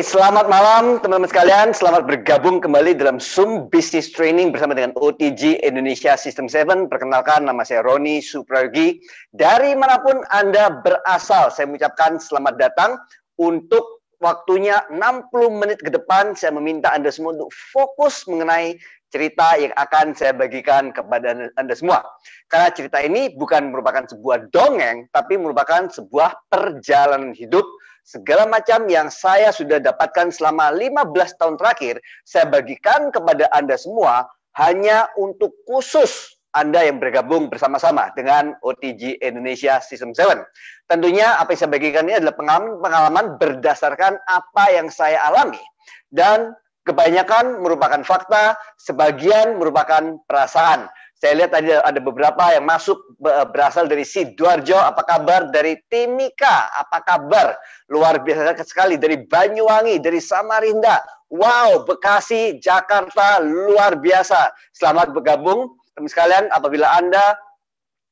Selamat malam teman-teman sekalian. Selamat bergabung kembali dalam Zoom Business Training bersama dengan OTG Indonesia System 7. Perkenalkan, nama saya Roni Suprayogi. Dari manapun Anda berasal, saya mengucapkan selamat datang. Untuk waktunya 60 menit ke depan, saya meminta Anda semua untuk fokus mengenai cerita yang akan saya bagikan kepada Anda semua. Karena cerita ini bukan merupakan sebuah dongeng, tapi merupakan sebuah perjalanan hidup. Segala macam yang saya sudah dapatkan selama 15 tahun terakhir, saya bagikan kepada Anda semua hanya untuk khusus Anda yang bergabung bersama-sama dengan OTG Indonesia System 7. Tentunya apa yang saya bagikan ini adalah pengalaman berdasarkan apa yang saya alami. Dan kebanyakan merupakan fakta, sebagian merupakan perasaan. Saya lihat tadi ada beberapa yang masuk berasal dari Sidoarjo, apa kabar? Dari Timika, apa kabar? Luar biasa sekali. Dari Banyuwangi, dari Samarinda. Wow, Bekasi, Jakarta, luar biasa. Selamat bergabung, teman sekalian. Apabila Anda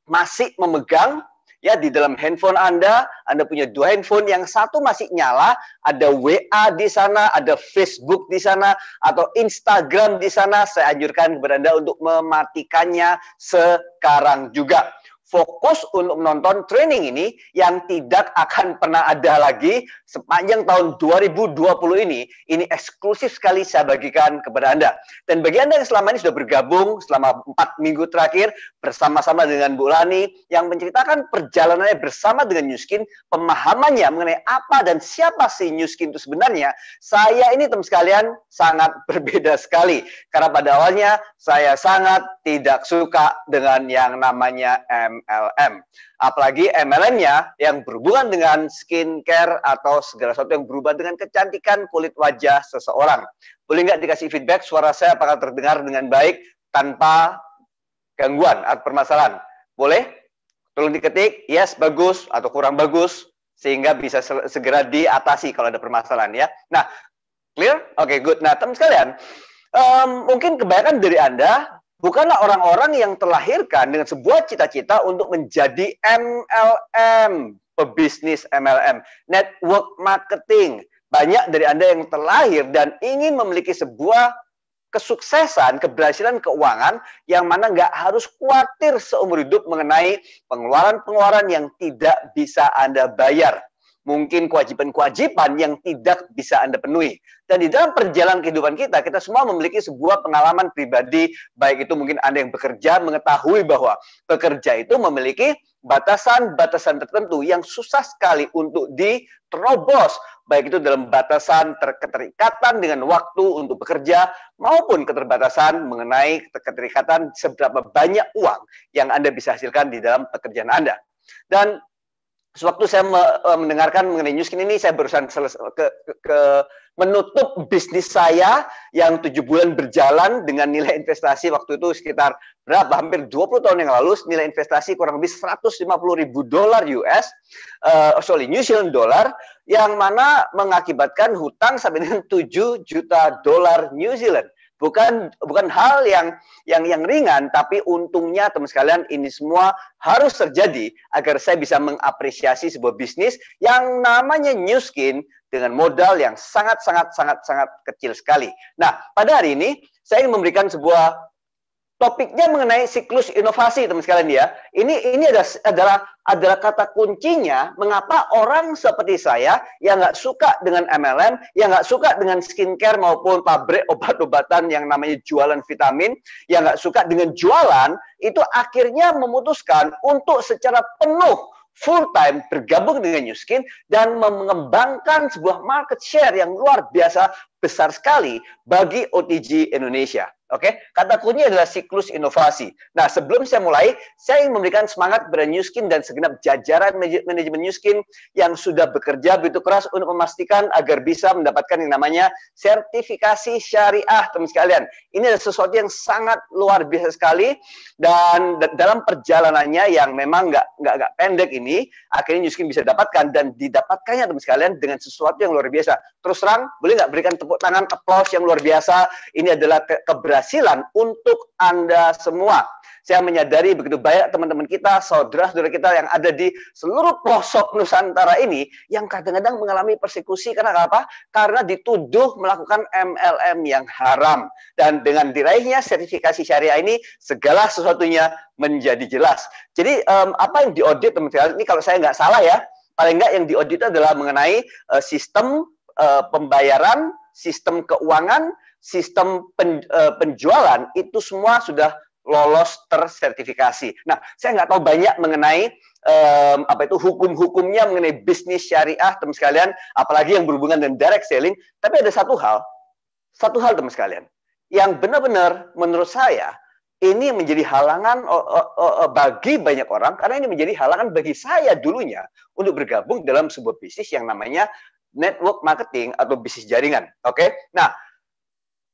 masih memegang ya di dalam handphone Anda punya dua handphone, yang satu masih nyala, ada WA di sana, ada Facebook di sana, atau Instagram di sana, saya anjurkan kepada Anda untuk mematikannya sekarang juga. Fokus untuk menonton training ini yang tidak akan pernah ada lagi sepanjang tahun 2020 ini. Ini eksklusif sekali saya bagikan kepada Anda. Dan bagi Anda yang selama ini sudah bergabung selama 4 minggu terakhir bersama-sama dengan Bu Lani yang menceritakan perjalanannya bersama dengan New Skin, pemahamannya mengenai apa dan siapa si New Skin itu sebenarnya, saya ini teman sekalian sangat berbeda sekali. Karena pada awalnya saya sangat tidak suka dengan yang namanya MLM. Apalagi MLM-nya yang berhubungan dengan skincare atau segala sesuatu yang berubah dengan kecantikan kulit wajah seseorang. Boleh nggak dikasih feedback suara saya apakah terdengar dengan baik tanpa gangguan atau permasalahan? Boleh? Tolong diketik, yes, bagus, atau kurang bagus, sehingga bisa segera diatasi kalau ada permasalahan ya. Nah, clear? Oke, good. Nah, teman sekalian, mungkin kebanyakan dari Anda bukanlah orang-orang yang terlahirkan dengan sebuah cita-cita untuk menjadi MLM, pebisnis MLM, network marketing. Banyak dari Anda yang terlahir dan ingin memiliki sebuah kesuksesan, keberhasilan keuangan yang mana nggak harus khawatir seumur hidup mengenai pengeluaran-pengeluaran yang tidak bisa Anda bayar. Mungkin kewajiban-kewajiban yang tidak bisa Anda penuhi. Dan di dalam perjalanan kehidupan kita, kita semua memiliki sebuah pengalaman pribadi, baik itu mungkin Anda yang bekerja, mengetahui bahwa bekerja itu memiliki batasan-batasan tertentu yang susah sekali untuk diterobos, baik itu dalam batasan keterikatan dengan waktu untuk bekerja, maupun keterbatasan mengenai keterikatan seberapa banyak uang yang Anda bisa hasilkan di dalam pekerjaan Anda. Dan sewaktu saya mendengarkan mengenai New Skin ini, saya barusan menutup bisnis saya yang 7 bulan berjalan dengan nilai investasi waktu itu sekitar berapa? Hampir 20 tahun yang lalu, nilai investasi kurang lebih 150.000 dolar US, New Zealand dollar, yang mana mengakibatkan hutang sampai dengan 7 juta dolar New Zealand. Bukan hal yang ringan, tapi untungnya teman sekalian ini semua harus terjadi agar saya bisa mengapresiasi sebuah bisnis yang namanya New Skin dengan modal yang sangat kecil sekali. Nah, pada hari ini saya ingin memberikan sebuah topiknya mengenai siklus inovasi, teman sekalian ya. Ini adalah kata kuncinya mengapa orang seperti saya yang nggak suka dengan MLM, yang nggak suka dengan skincare maupun pabrik obat-obatan yang namanya jualan vitamin, yang nggak suka dengan jualan, itu akhirnya memutuskan untuk secara penuh full time bergabung dengan New Skin dan mengembangkan sebuah market share yang luar biasa besar sekali bagi OTG Indonesia. Oke, kata kunci adalah siklus inovasi. Nah, sebelum saya mulai, saya ingin memberikan semangat kepada New Skin dan segenap jajaran manajemen New Skin yang sudah bekerja begitu keras untuk memastikan agar bisa mendapatkan yang namanya sertifikasi syariah, teman sekalian. Ini adalah sesuatu yang sangat luar biasa sekali, dan dalam perjalanannya yang memang nggak pendek ini, akhirnya New Skin bisa dapatkan, dan didapatkannya teman sekalian dengan sesuatu yang luar biasa. Terus terang, boleh nggak berikan tepuk tangan, applause yang luar biasa? Ini adalah keberhasilan keberhasilan untuk Anda semua. Saya menyadari begitu banyak teman-teman kita, saudara-saudara kita yang ada di seluruh pelosok Nusantara ini yang kadang-kadang mengalami persekusi karena apa? Karena dituduh melakukan MLM yang haram. Dan dengan diraihnya sertifikasi syariah ini, segala sesuatunya menjadi jelas. Jadi apa yang diaudit teman-teman? Ini kalau saya nggak salah ya, paling nggak yang diaudit adalah mengenai sistem pembayaran, sistem keuangan, sistem penjualan, itu semua sudah lolos tersertifikasi. Nah, saya nggak tahu banyak mengenai apa itu hukum-hukumnya mengenai bisnis syariah, teman sekalian, apalagi yang berhubungan dengan direct selling. Tapi ada satu hal teman sekalian, yang benar-benar menurut saya ini menjadi halangan bagi banyak orang, karena ini menjadi halangan bagi saya dulunya untuk bergabung dalam sebuah bisnis yang namanya network marketing atau bisnis jaringan. Oke? Nah,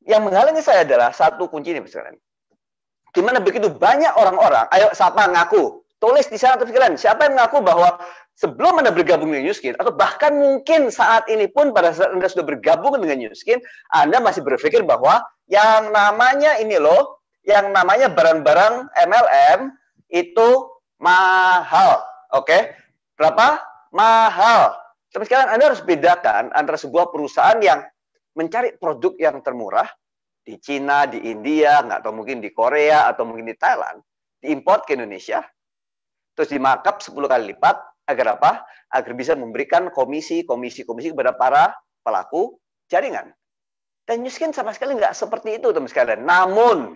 yang menghalangi saya adalah satu kunci ini, sekalian. Di mana begitu banyak orang-orang, ayo siapa ngaku? Tulis di sana teman-teman, siapa yang mengaku bahwa sebelum Anda bergabung dengan New Skin, atau bahkan mungkin saat ini pun pada saat Anda sudah bergabung dengan New Skin, Anda masih berpikir bahwa yang namanya ini loh, yang namanya barang-barang MLM itu mahal. Oke? Berapa? Mahal. Tapi sekarang Anda harus bedakan antara sebuah perusahaan yang mencari produk yang termurah di Cina, di India, nggak tahu mungkin di Korea, atau mungkin di Thailand, diimport ke Indonesia, terus di markup 10 kali lipat, agar apa? Agar bisa memberikan komisi kepada para pelaku jaringan. Dan New Skin sama sekali nggak seperti itu, teman sekalian. Namun,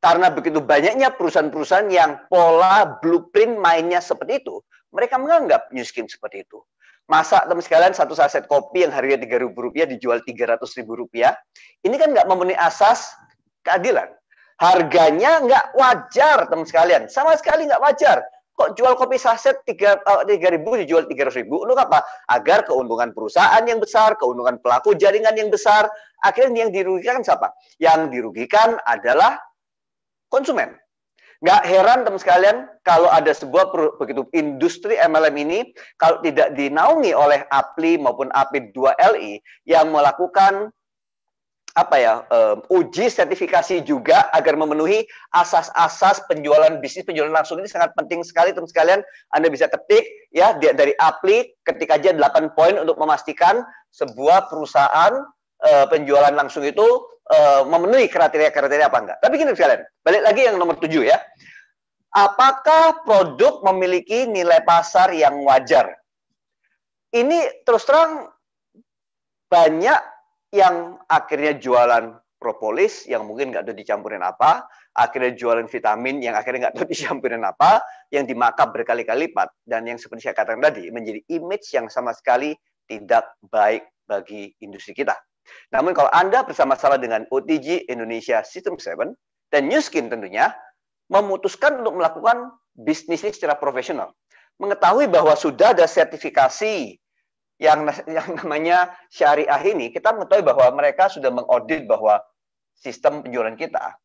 karena begitu banyaknya perusahaan-perusahaan yang pola blueprint mainnya seperti itu, mereka menganggap New Skin seperti itu. Masa teman sekalian satu saset kopi yang harganya Rp3.000 dijual Rp300.000, ini kan nggak memenuhi asas keadilan. Harganya nggak wajar teman sekalian, sama sekali nggak wajar. Kok jual kopi saset Rp3.000 dijual Rp300.000? Untuk apa? Agar keuntungan perusahaan yang besar, keuntungan pelaku jaringan yang besar. Akhirnya yang dirugikan siapa? Yang dirugikan adalah konsumen. Nggak heran teman sekalian kalau ada sebuah begitu industri MLM ini kalau tidak dinaungi oleh APLI maupun AP2LI yang melakukan uji sertifikasi juga agar memenuhi asas-asas penjualan langsung. Ini sangat penting sekali teman sekalian. Anda bisa ketik ya dari APLI, ketik aja 8 poin untuk memastikan sebuah perusahaan penjualan langsung itu memenuhi kriteria apa enggak. Tapi gini sekalian, balik lagi yang nomor 7 ya. Apakah produk memiliki nilai pasar yang wajar? Ini terus terang banyak yang akhirnya jualan propolis yang mungkin nggak tahu dicampurin apa, akhirnya jualan vitamin yang akhirnya nggak tahu dicampurin apa, yang dimakap berkali-kali lipat, dan yang seperti saya katakan tadi, menjadi image yang sama sekali tidak baik bagi industri kita. Namun kalau Anda bersama-sama dengan OTG Indonesia System 7 dan New Skin tentunya memutuskan untuk melakukan bisnis ini secara profesional, mengetahui bahwa sudah ada sertifikasi yang namanya syariah ini, kita mengetahui bahwa mereka sudah mengaudit bahwa sistem penjualan kita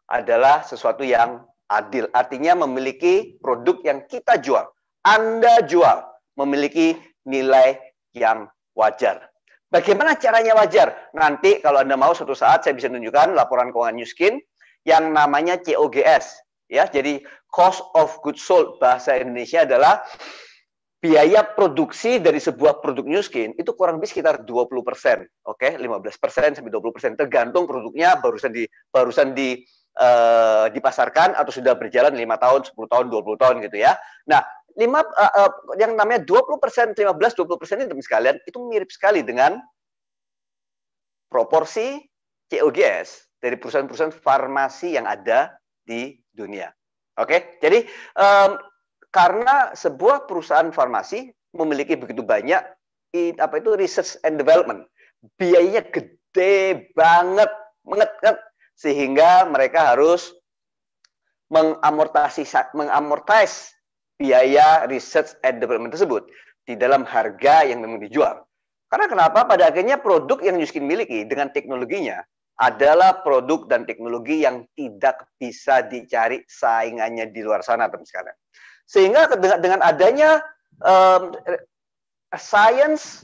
adalah sesuatu yang adil. Artinya memiliki produk yang kita jual, Anda jual, memiliki nilai yang wajar. Bagaimana caranya wajar? Nanti kalau Anda mau suatu saat saya bisa tunjukkan laporan keuangan New Skin yang namanya COGS. Ya, jadi cost of goods sold bahasa Indonesia adalah biaya produksi dari sebuah produk New Skin itu kurang lebih sekitar 20%, oke, 15% sampai 20%, tergantung produknya barusan dipasarkan atau sudah berjalan 5 tahun, 10 tahun, 20 tahun gitu ya. Nah, yang namanya 20%, 15-20% ini teman sekalian, itu mirip sekali dengan proporsi COGS dari perusahaan-perusahaan farmasi yang ada di dunia. Oke, jadi karena sebuah perusahaan farmasi memiliki begitu banyak research and development, biayanya gede banget, sehingga mereka harus mengamortis biaya research and development tersebut di dalam harga yang memang dijual. Karena kenapa? Pada akhirnya produk yang New Skin miliki dengan teknologinya adalah produk dan teknologi yang tidak bisa dicari saingannya di luar sana, teman sekalian. Sehingga dengan adanya science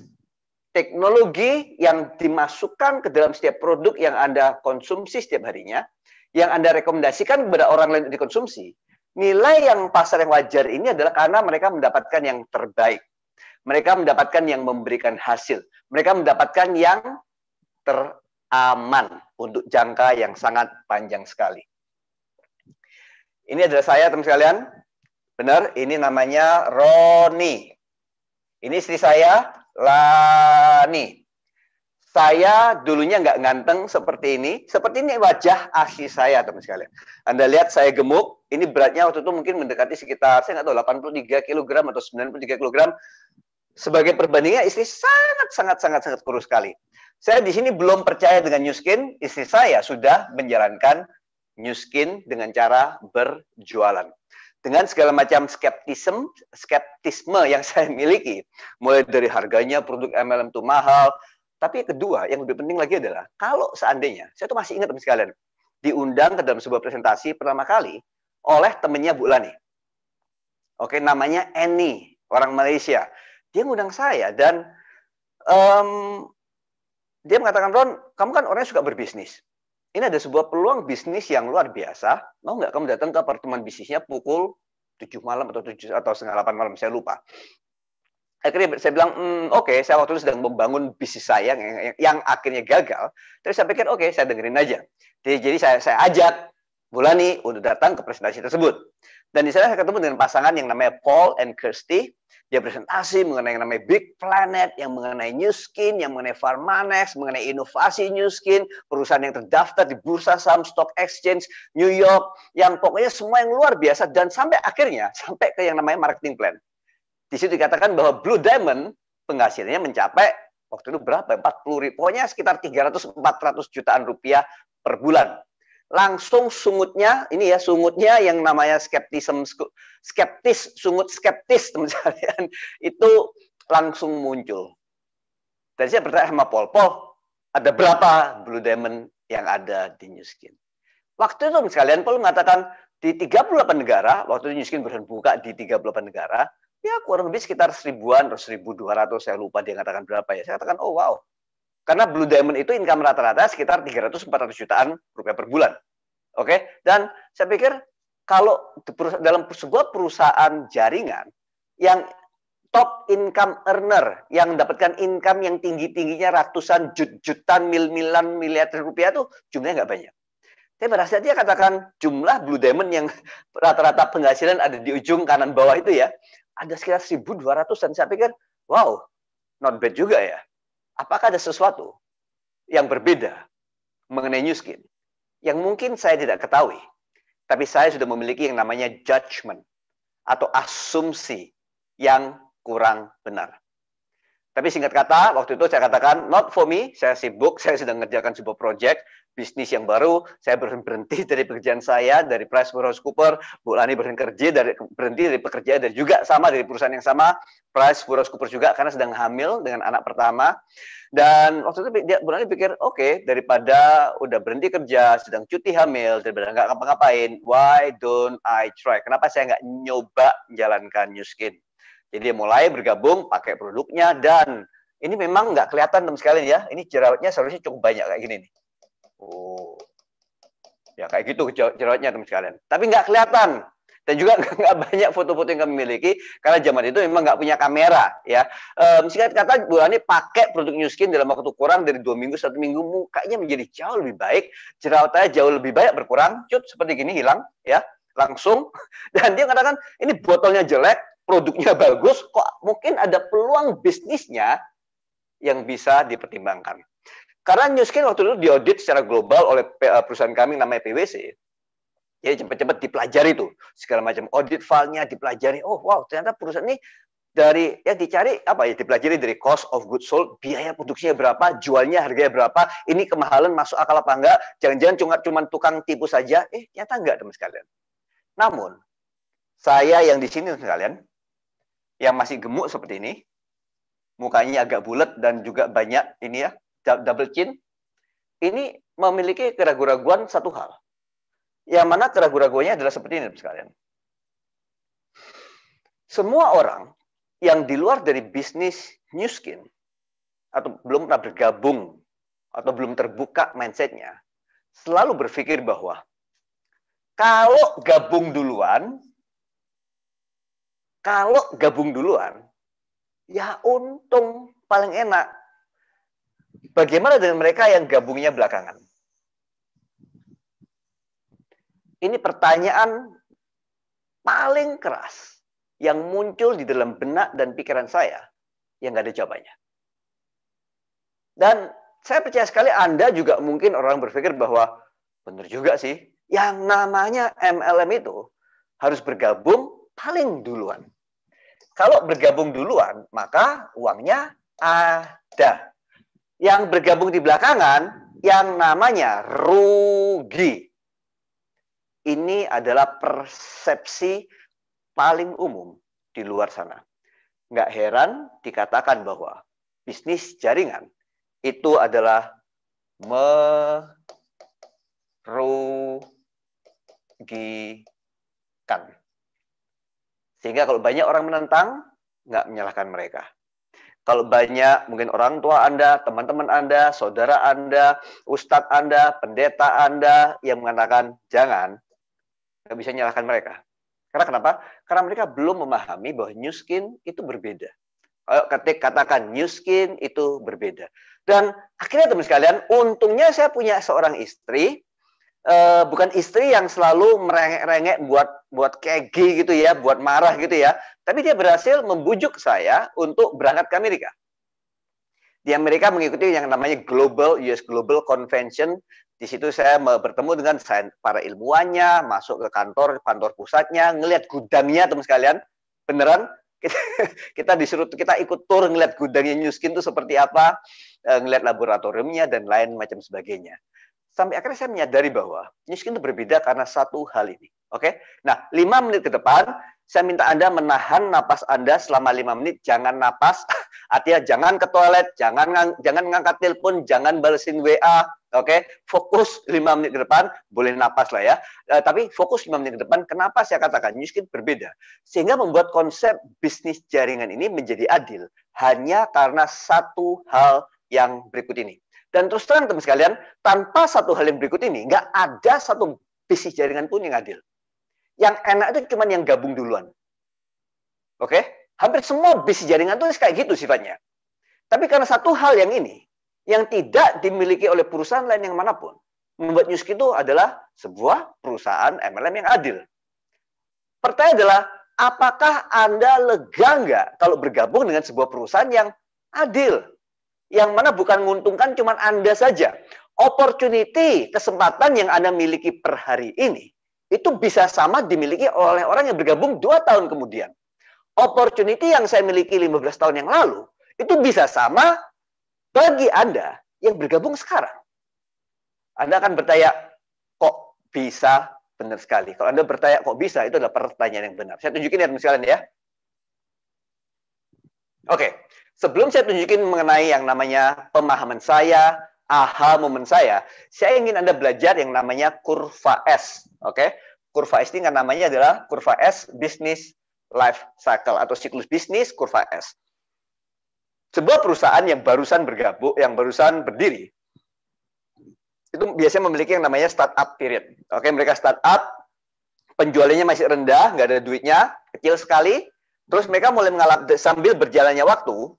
teknologi yang dimasukkan ke dalam setiap produk yang Anda konsumsi setiap harinya, yang Anda rekomendasikan kepada orang lain untuk dikonsumsi, nilai yang pasar yang wajar ini adalah karena mereka mendapatkan yang terbaik. Mereka mendapatkan yang memberikan hasil. Mereka mendapatkan yang teraman untuk jangka yang sangat panjang sekali. Ini adalah saya, teman sekalian. Benar, ini namanya Roni. Ini istri saya, Lani. Saya dulunya nggak ganteng seperti ini. Seperti ini wajah asli saya, teman sekalian. Anda lihat saya gemuk. Ini beratnya waktu itu mungkin mendekati sekitar, saya nggak tahu, 83 kg atau 93 kg. Sebagai perbandingan, istri sangat kurus sekali. Saya di sini belum percaya dengan New Skin. Istri saya sudah menjalankan New Skin dengan cara berjualan. Dengan segala macam skeptisme yang saya miliki. Mulai dari harganya, produk MLM itu mahal. Tapi yang kedua, yang lebih penting lagi adalah, kalau seandainya, saya tuh masih ingat teman sekalian, diundang ke dalam sebuah presentasi pertama kali oleh temennya Bu Lani. Oke, namanya Annie, orang Malaysia. Dia ngundang saya dan dia mengatakan, Ron, kamu kan orangnya suka berbisnis. Ini ada sebuah peluang bisnis yang luar biasa. Mau nggak kamu datang ke apartemen bisnisnya pukul 7 malam atau 7 atau setengah 8 malam, saya lupa. Akhirnya saya bilang, oke, saya waktu itu sedang membangun bisnis saya yang akhirnya gagal. Terus saya pikir, oke, saya dengerin aja. Jadi saya ajak Bu Lani untuk datang ke presentasi tersebut. Dan di sana saya ketemu dengan pasangan yang namanya Paul and Kirsty. Dia presentasi mengenai yang namanya Big Planet, yang mengenai New Skin, yang mengenai Pharmanex, mengenai inovasi New Skin, perusahaan yang terdaftar di Bursa Saham Stock Exchange New York, yang pokoknya semua yang luar biasa, dan sampai akhirnya sampai ke yang namanya marketing plan. Di situ dikatakan bahwa Blue Diamond penghasilannya mencapai waktu itu berapa? 40.000, pokoknya sekitar 300-400 jutaan rupiah per bulan. Langsung sungutnya, ini ya sungutnya yang namanya skeptis, sungut skeptis teman sekalian, itu langsung muncul. Dan saya bertanya sama Paul, ada berapa Blue Diamond yang ada di New Skin? Waktu itu teman sekalian, Paul mengatakan di 38 negara, waktu itu New Skin baru buka di 38 negara, ya kurang lebih sekitar 1000-an atau 1200, saya lupa dia mengatakan berapa ya. Saya katakan, oh wow. Karena Blue Diamond itu income rata-rata sekitar 300-400 jutaan rupiah per bulan. Oke, dan saya pikir kalau dalam sebuah perusahaan jaringan yang top income earner, yang mendapatkan income yang tinggi-tingginya ratusan jutaan, miliar rupiah itu jumlahnya nggak banyak. Tapi pada saat dia katakan jumlah Blue Diamond yang rata-rata penghasilan ada di ujung kanan bawah itu ya, ada sekitar 1200-an. Saya pikir, wow, not bad juga ya. Apakah ada sesuatu yang berbeda mengenai New Skin yang mungkin saya tidak ketahui, tapi saya sudah memiliki yang namanya judgment atau asumsi yang kurang benar. Tapi singkat kata, waktu itu saya katakan, not for me, saya sibuk, saya sedang mengerjakan sebuah project, bisnis yang baru, saya berhenti dari pekerjaan saya, dari PricewaterhouseCoopers, Bu Lani berhenti dari pekerjaan, dan juga sama dari perusahaan yang sama, PricewaterhouseCoopers juga, karena sedang hamil dengan anak pertama. Dan waktu itu Bu Lani pikir, oke, daripada udah berhenti kerja, sedang cuti hamil, daripada nggak ngapa-ngapain, why don't I try? Kenapa saya nggak nyoba menjalankan New Skin? Jadi dia mulai bergabung, pakai produknya, dan ini memang nggak kelihatan teman sekalian ya. Ini jerawatnya seharusnya cukup banyak kayak gini nih. Oh, ya kayak gitu jerawatnya teman sekalian. Tapi nggak kelihatan. Dan juga nggak banyak foto-foto yang kami miliki, karena zaman itu memang nggak punya kamera. Ya, singkat kata, Bu Lani pakai produk New Skin dalam waktu kurang dari 2 minggu, 1 minggu, mukanya menjadi jauh lebih baik, jerawatnya jauh lebih banyak berkurang, cut seperti gini hilang, ya langsung. Dan dia mengatakan ini botolnya jelek, produknya bagus, kok mungkin ada peluang bisnisnya yang bisa dipertimbangkan. Karena New Skin waktu itu diaudit secara global oleh perusahaan kami namanya PwC. Jadi cepat-cepat dipelajari tuh, segala macam audit filenya dipelajari. Oh wow, ternyata perusahaan ini dari ya dicari apa ya, dipelajari dari cost of goods sold, biaya produksinya berapa, jualnya harganya berapa, ini kemahalan masuk akal apa enggak, jangan-jangan cuma tukang tipu saja. Ternyata enggak teman sekalian. Namun saya yang di sini teman sekalian, yang masih gemuk seperti ini, mukanya agak bulat dan juga banyak ini ya, double chin, ini memiliki keraguan-keraguan satu hal. Yang mana keraguan-keraguannya adalah seperti ini, sekalian. Semua orang yang di luar dari bisnis New Skin atau belum pernah bergabung atau belum terbuka mindsetnya, selalu berpikir bahwa kalau gabung duluan, ya untung paling enak. Bagaimana dengan mereka yang gabungnya belakangan? Ini pertanyaan paling keras yang muncul di dalam benak dan pikiran saya yang nggak ada jawabannya. Dan saya percaya sekali Anda juga mungkin orang berpikir bahwa benar juga sih, yang namanya MLM itu harus bergabung paling duluan. Kalau bergabung duluan, maka uangnya ada. Yang bergabung di belakangan, yang namanya rugi. Ini adalah persepsi paling umum di luar sana. Nggak heran dikatakan bahwa bisnis jaringan itu adalah merugikan. Sehingga kalau banyak orang menentang, nggak menyalahkan mereka. Kalau banyak mungkin orang tua Anda, teman-teman Anda, saudara Anda, ustadz Anda, pendeta Anda yang mengatakan jangan, nggak bisa menyalahkan mereka. Karena kenapa? Karena mereka belum memahami bahwa New Skin itu berbeda. Katakan New Skin itu berbeda. Dan akhirnya teman sekalian, untungnya saya punya seorang istri, bukan istri yang selalu merengek-rengek buat kegi gitu ya, buat marah gitu ya. Tapi dia berhasil membujuk saya untuk berangkat ke Amerika. Di Amerika mengikuti yang namanya US Global Convention. Di situ saya bertemu dengan para ilmuwannya, masuk ke kantor pusatnya, ngelihat gudangnya teman sekalian. Beneran kita disuruh, kita ikut tur ngelihat gudangnya New Skin itu seperti apa, ngelihat laboratoriumnya dan lain macam sebagainya. Sampai akhirnya saya menyadari bahwa New Skin itu berbeda karena satu hal ini. Oke? Nah, 5 menit ke depan, saya minta Anda menahan napas Anda selama 5 menit. Jangan napas, artinya jangan ke toilet, jangan ngangkat telepon, jangan balesin WA. Oke? Fokus 5 menit ke depan, boleh napas lah ya. Tapi fokus 5 menit ke depan, kenapa saya katakan New Skin berbeda? Sehingga membuat konsep bisnis jaringan ini menjadi adil. Hanya karena satu hal yang berikut ini. Dan terus terang teman sekalian, tanpa satu hal yang berikut ini, nggak ada satu bisnis jaringan pun yang adil. Yang enak itu cuma yang gabung duluan. Oke? Hampir semua bisnis jaringan itu kayak gitu sifatnya. Tapi karena satu hal yang ini, yang tidak dimiliki oleh perusahaan lain yang manapun, membuat New Skin itu adalah sebuah perusahaan MLM yang adil. Pertanyaan adalah, apakah Anda lega nggak kalau bergabung dengan sebuah perusahaan yang adil? Yang mana bukan menguntungkan cuma Anda saja. Opportunity, kesempatan yang Anda miliki per hari ini, itu bisa sama dimiliki oleh orang yang bergabung 2 tahun kemudian. Opportunity yang saya miliki 15 tahun yang lalu, itu bisa sama bagi Anda yang bergabung sekarang. Anda akan bertanya, kok bisa? Benar sekali. Kalau Anda bertanya, kok bisa? Itu adalah pertanyaan yang benar. Saya tunjukin ya teman sekalian ya. Oke. Sebelum saya tunjukin mengenai yang namanya pemahaman saya, aha momen saya ingin Anda belajar yang namanya kurva S. Oke? Kurva S ini kan namanya adalah kurva S, Business Life Cycle, atau siklus bisnis kurva S. Sebuah perusahaan yang barusan bergabung, yang barusan berdiri, itu biasanya memiliki yang namanya startup period. Oke, mereka startup, penjualannya masih rendah, nggak ada duitnya, kecil sekali, terus mereka mulai mengalami, sambil berjalannya waktu,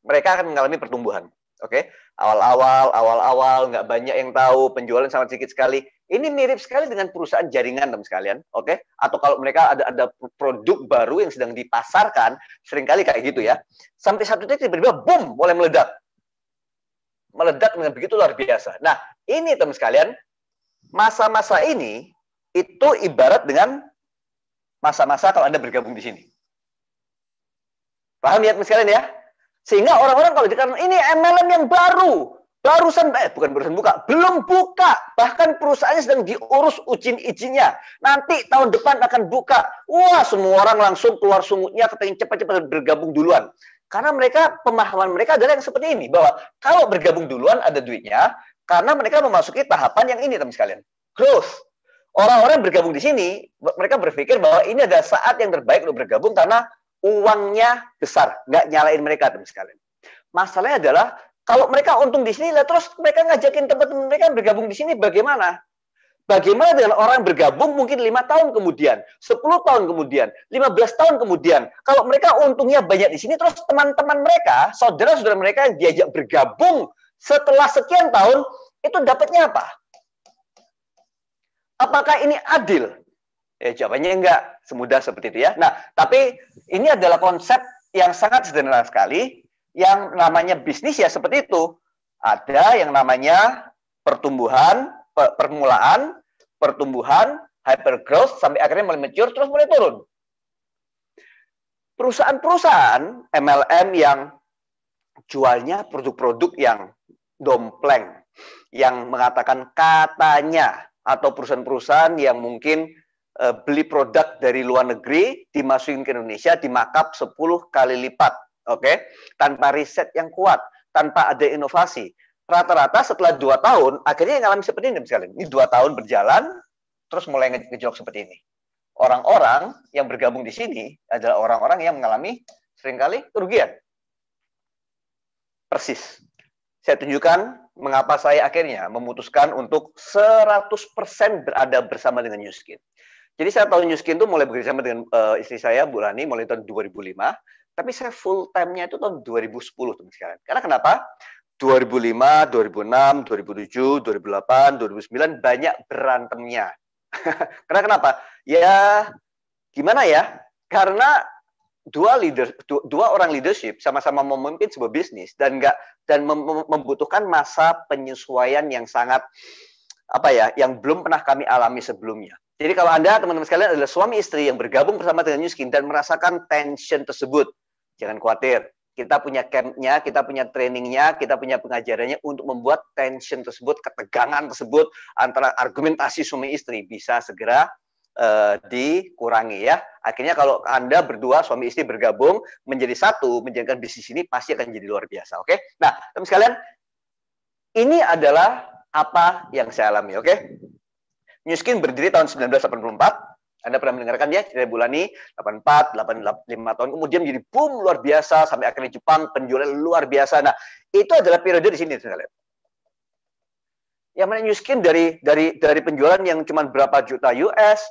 mereka akan mengalami pertumbuhan. Oke, awal-awal nggak banyak yang tahu, penjualan sangat sedikit sekali. Ini mirip sekali dengan perusahaan jaringan teman sekalian, oke? Atau kalau mereka ada produk baru yang sedang dipasarkan, seringkali kayak gitu ya. Sampai satu titik tiba-tiba boom, mulai meledak. Meledak dengan begitu luar biasa. Nah, ini teman sekalian, masa-masa ini itu ibarat dengan masa-masa kalau Anda bergabung di sini. Paham ya teman sekalian ya? Sehingga orang-orang kalau dikatakan ini MLM yang barusan buka, belum buka, bahkan perusahaannya sedang diurus izinnya. Nanti tahun depan akan buka. Wah, semua orang langsung keluar sungutnya, kepengen cepat-cepat bergabung duluan. Karena mereka, pemahaman mereka adalah yang seperti ini, bahwa kalau bergabung duluan ada duitnya, karena mereka memasuki tahapan yang ini teman sekalian, growth. Orang-orang bergabung di sini, mereka berpikir bahwa ini adalah saat yang terbaik untuk bergabung karena uangnya besar, nggak nyalain mereka teman sekalian. Masalahnya adalah Kalau mereka untung di sini, lah terus mereka ngajakin teman-teman mereka bergabung di sini bagaimana? Bagaimana dengan orang yang bergabung mungkin 5 tahun kemudian, 10 tahun kemudian, 15 tahun kemudian. Kalau mereka untungnya banyak di sini, terus teman-teman mereka, saudara-saudara mereka yang diajak bergabung setelah sekian tahun, itu dapatnya apa? Apakah ini adil? Ya, jawabannya enggak semudah seperti itu ya. Nah, tapi ini adalah konsep yang sangat sederhana sekali. Yang namanya bisnis ya seperti itu. Ada yang namanya pertumbuhan, permulaan, pertumbuhan, hypergrowth, sampai akhirnya mulai mature, terus mulai turun. Perusahaan-perusahaan MLM yang jualnya produk-produk yang dompleng, yang mengatakan katanya, atau perusahaan-perusahaan yang mungkin beli produk dari luar negeri, dimasukin ke Indonesia, dimakap 10 kali lipat. Oke, tanpa riset yang kuat, tanpa ada inovasi. Rata-rata setelah 2 tahun, akhirnya yang ngalami seperti ini sekalian. Ini 2 tahun berjalan, terus mulai ngejok seperti ini. Orang-orang yang bergabung di sini adalah orang-orang yang mengalami seringkali kerugian. Persis. Saya tunjukkan mengapa saya akhirnya memutuskan untuk 100% berada bersama dengan New Skin. Jadi saya tahu New Skin itu mulai bekerjasama dengan istri saya, Bu Rani, mulai tahun 2005. Tapi saya full time-nya itu tahun 2010, teman sekalian. Karena kenapa? 2005, 2006, 2007, 2008, 2009 banyak berantemnya. Karena kenapa? Ya, gimana ya? Karena dua orang leadership sama-sama memimpin sebuah bisnis dan membutuhkan masa penyesuaian yang sangat yang belum pernah kami alami sebelumnya. Jadi kalau Anda, teman-teman sekalian, adalah suami istri yang bergabung bersama dengan New Skin dan merasakan tension tersebut, jangan khawatir. Kita punya camp-nya, kita punya trainingnya, kita punya pengajarannya untuk membuat tension tersebut, ketegangan tersebut antara argumentasi suami istri bisa segera dikurangi ya. Akhirnya kalau Anda berdua, suami istri bergabung menjadi satu, menjalankan bisnis ini pasti akan jadi luar biasa. Oke? Nah, teman sekalian, ini adalah apa yang saya alami. Oke? New Skin berdiri tahun 1984. Anda pernah mendengarkan dia, cerita Bulani, 84, 85 tahun, kemudian menjadi boom luar biasa, sampai akhirnya Jepang, penjualan luar biasa. Nah, itu adalah periode di sini, sekalian. Yang mana New Skin dari penjualan yang cuma berapa juta US,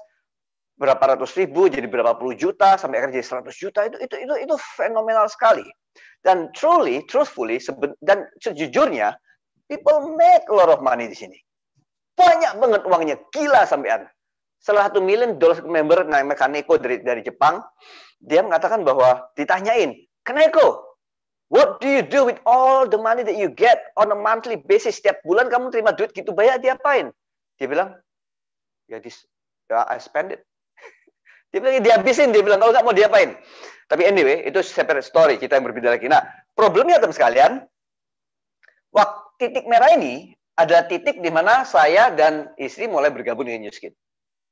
berapa ratus ribu, jadi berapa puluh juta, sampai akhirnya jadi 100 juta, itu fenomenal sekali. Dan truthfully, dan sejujurnya, people make a lot of money di sini. Banyak banget uangnya, gila sampean. Salah $1 million member namanya Kaneko dari Jepang, dia mengatakan bahwa ditanyain, Kaneko, what do you do with all the money that you get on a monthly basis? Setiap bulan kamu terima duit gitu, banyak diapain? Dia bilang, ya I spend it. Dia bilang, dihabisin. Dia bilang, kalau nggak mau diapain? Tapi anyway, itu separate story, kita yang berbeda lagi. Nah, problemnya teman sekalian, waktu titik merah ini, ada titik di mana saya dan istri mulai bergabung dengan New Skin.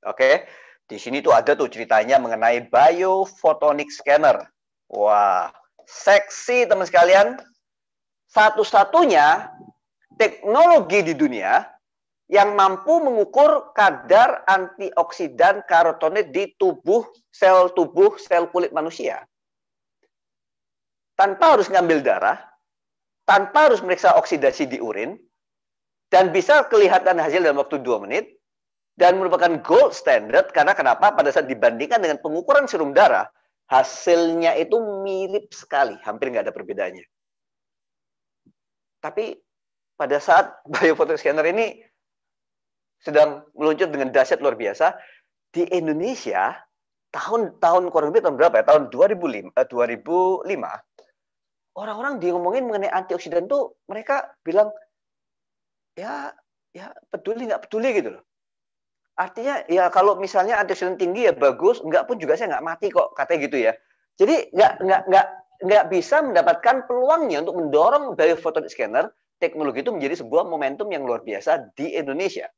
Oke, di sini tuh ada tuh ceritanya mengenai biophotonic scanner. Wah, seksi teman sekalian. Satu-satunya teknologi di dunia yang mampu mengukur kadar antioksidan karotenoid di sel kulit manusia. Tanpa harus ngambil darah, tanpa harus meriksa oksidasi di urin, dan bisa kelihatan hasil dalam waktu 2 menit, dan merupakan gold standard. Karena kenapa? Pada saat dibandingkan dengan pengukuran serum darah, hasilnya itu mirip sekali, hampir nggak ada perbedaannya. Tapi pada saat biophotonic scanner ini sedang meluncur dengan dahsyat luar biasa, di Indonesia tahun kurang lebih tahun berapa ya? Tahun 2005, orang-orang ngomongin mengenai antioksidan tuh mereka bilang ya peduli nggak peduli gitu loh. Artinya ya kalau misalnya antioksidan tinggi ya bagus, enggak pun juga saya nggak mati kok, katanya gitu ya. Jadi nggak bisa mendapatkan peluangnya untuk mendorong biophotonic scanner teknologi itu menjadi sebuah momentum yang luar biasa di Indonesia.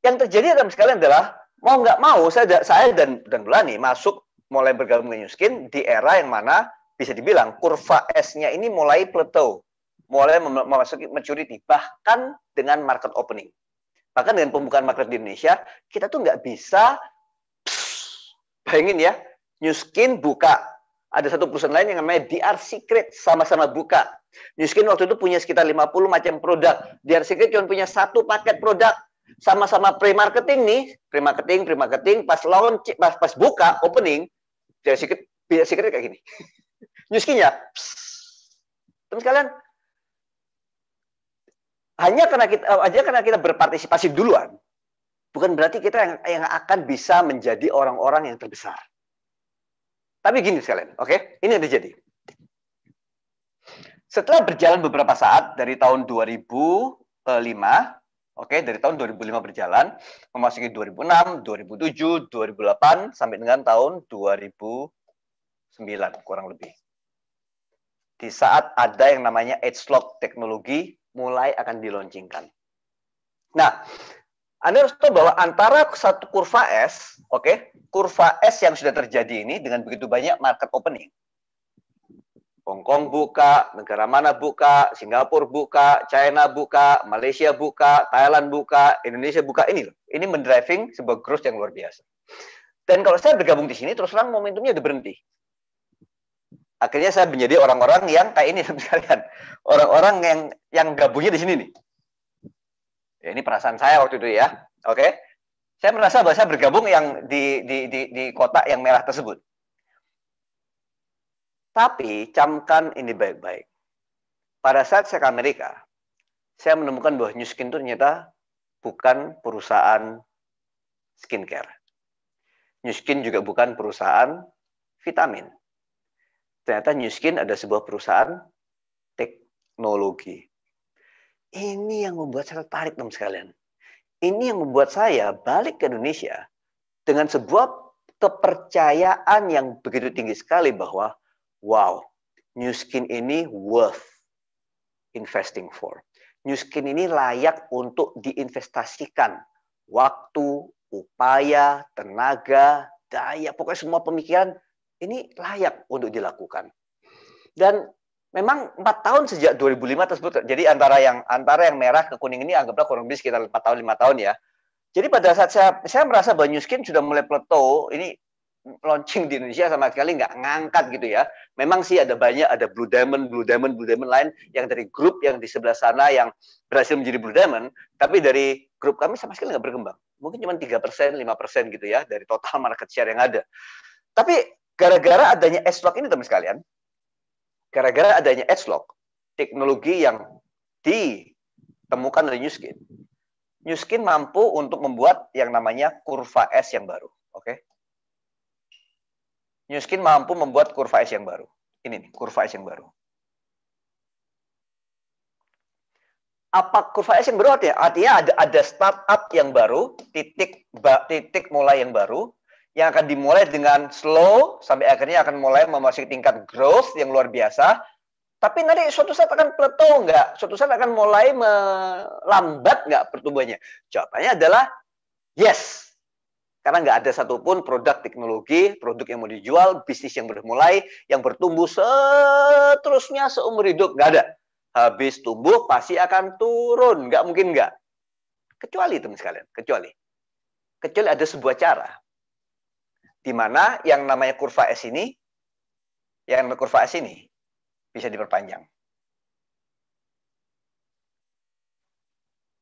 Yang terjadi dalam sekalian adalah mau nggak mau saya dan Bulani masuk mulai bergabung dengan New Skin di era yang mana bisa dibilang kurva S-nya ini mulai plateau, mulai memasuki maturity, bahkan dengan market opening. Bahkan dengan pembukaan market di Indonesia, kita tuh nggak bisa, bayangin ya, New Skin buka ada satu perusahaan lain yang namanya DR Secret, sama-sama buka. New Skin waktu itu punya sekitar 50 macam produk. DR Secret cuma punya satu paket produk. Sama-sama pre-marketing nih, pre-marketing, pas launch, pas buka, opening, DR Secret kayak gini. New Skin ya, teman sekalian, hanya karena kita berpartisipasi duluan, bukan berarti kita yang akan bisa menjadi orang-orang yang terbesar. Tapi gini sekalian, oke? Ini yang terjadi. Setelah berjalan beberapa saat dari tahun 2005, oke, dari tahun 2005 berjalan, memasuki 2006, 2007, 2008 sampai dengan tahun 2009 kurang lebih. Di saat ada yang namanya edge-lock teknologi mulai akan dilaunchingkan. Nah, Anda harus tahu bahwa antara satu kurva S, oke, kurva S yang sudah terjadi ini dengan begitu banyak market opening. Hong Kong buka, negara mana buka, Singapura buka, China buka, Malaysia buka, Thailand buka, Indonesia buka, ini loh. Ini mendriving sebuah growth yang luar biasa. Dan kalau saya bergabung di sini, terus terang momentumnya udah berhenti. Akhirnya saya menjadi orang-orang yang kayak ini, sekalian. Orang-orang yang gabungnya di sini nih. Ya, ini perasaan saya waktu itu ya. Oke. Saya merasa bahwa saya bergabung yang di kotak yang merah tersebut. Tapi camkan ini baik-baik. Pada saat saya ke Amerika, saya menemukan bahwa New Skin itu ternyata bukan perusahaan skincare. New Skin juga bukan perusahaan vitamin. Ternyata New Skin ada sebuah perusahaan teknologi. Ini yang membuat saya tertarik, teman sekalian. Ini yang membuat saya balik ke Indonesia dengan sebuah kepercayaan yang begitu tinggi sekali bahwa, wow, New Skin ini worth investing for. New Skin ini layak untuk diinvestasikan. Waktu, upaya, tenaga, daya, pokoknya semua pemikiran ini layak untuk dilakukan. Dan memang 4 tahun sejak 2005 tersebut. Jadi antara yang merah ke kuning ini anggaplah kurang lebih sekitar 4 tahun 5 tahun ya. Jadi pada saat saya merasa bahwa New Skin sudah mulai plateau, ini launching di Indonesia sama sekali nggak ngangkat gitu ya. Memang sih ada banyak, ada Blue Diamond lain yang dari grup yang di sebelah sana yang berhasil menjadi Blue Diamond, tapi dari grup kami sama sekali nggak berkembang. Mungkin cuma 3%, 5% gitu ya dari total market share yang ada. Tapi gara-gara adanya edge-lock ini, teman sekalian, gara-gara adanya edge-lock, teknologi yang ditemukan oleh New Skin mampu untuk membuat yang namanya kurva S yang baru. Oke? New Skin mampu membuat kurva S yang baru. Ini nih, kurva S yang baru. Apa kurva S yang baru artinya? Artinya ada startup yang baru, titik mulai yang baru, yang akan dimulai dengan slow, sampai akhirnya akan mulai memasuki tingkat growth yang luar biasa, tapi nanti suatu saat akan plateau nggak? Suatu saat akan mulai melambat nggak pertumbuhannya? Jawabannya adalah yes. Karena nggak ada satupun produk teknologi, produk yang mau dijual, bisnis yang bermulai, yang bertumbuh seterusnya seumur hidup. Nggak ada. Habis tumbuh, pasti akan turun. Nggak mungkin nggak. Kecuali, teman sekalian, kecuali ada sebuah cara di mana yang namanya kurva S ini bisa diperpanjang.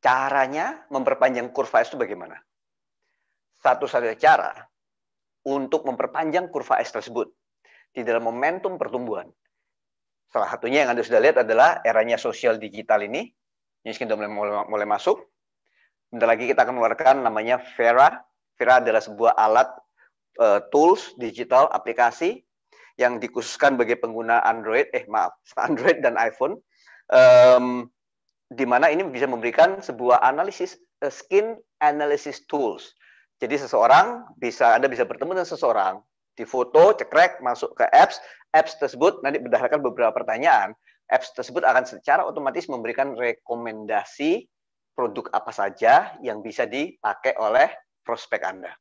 Caranya memperpanjang kurva S itu bagaimana? Satu-satunya cara untuk memperpanjang kurva S tersebut di dalam momentum pertumbuhan. Salah satunya yang Anda sudah lihat adalah eranya sosial digital ini. Ini sudah mulai masuk. Bentar lagi kita akan mengeluarkan namanya Vera. Vera adalah sebuah alat tools digital aplikasi yang dikhususkan bagi pengguna Android dan iPhone, di mana ini bisa memberikan sebuah analisis skin analysis tools. Jadi Anda bisa bertemu dengan seseorang, difoto, cekrek, masuk ke apps tersebut nanti berdasarkan beberapa pertanyaan, apps tersebut akan secara otomatis memberikan rekomendasi produk apa saja yang bisa dipakai oleh prospek Anda.